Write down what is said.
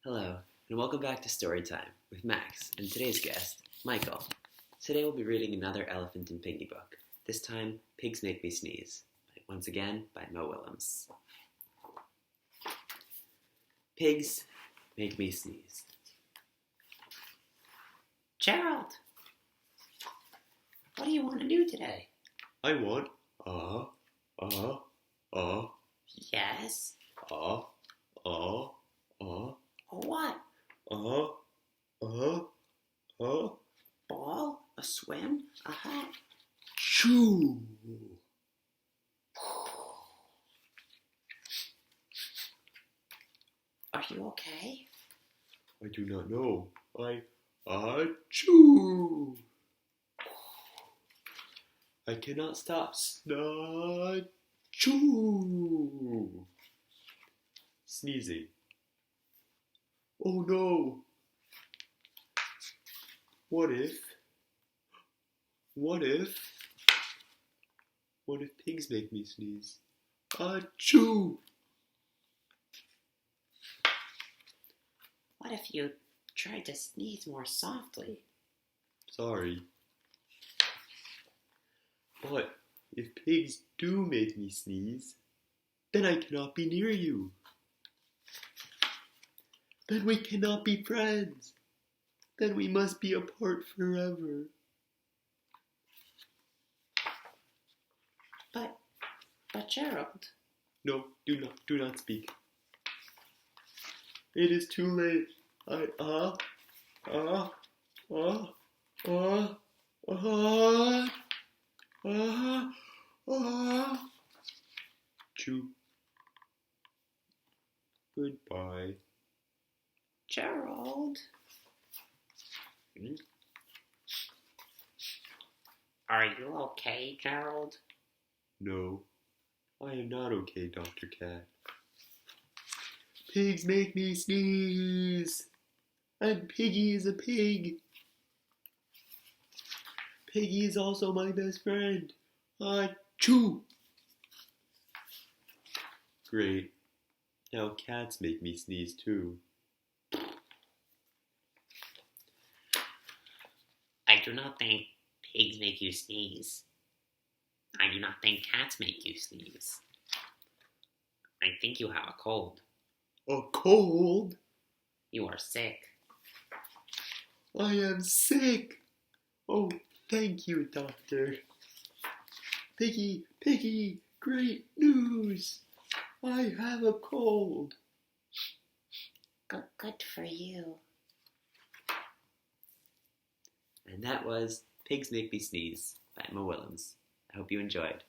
Hello, and welcome back to Storytime with Max and today's guest, Michael. Today we'll be reading another Elephant and Piggy book, this time Pigs Make Me Sneeze, once again by Mo Willems. Pigs Make Me Sneeze. Gerald, what do you want to do today? I want Yes? what? Ball? A swim? A hat? Choo. Are you okay? I do not know. Choo. I cannot stop. Choo. Sneezing. Oh no. What if pigs make me sneeze? Achoo! What if you tried to sneeze more softly? Sorry. But if pigs do make me sneeze, then I cannot be near you. Then we cannot be friends. Then we must be apart forever. But Gerald. No, do not speak. It is too late. Choo. Goodbye. Gerald. Are you okay, Gerald? No, I am not okay, Dr. Cat. Pigs make me sneeze. And Piggy is a pig. Piggy is also my best friend. Achoo! Great. Now cats make me sneeze too. I do not think pigs make you sneeze. I do not think cats make you sneeze. I think you have a cold. A cold? You are sick. I am sick. Oh, thank you, doctor. Piggy, great news. I have a cold. Good for you. And that was Pigs Make Me Sneeze by Mo Willems. I hope you enjoyed.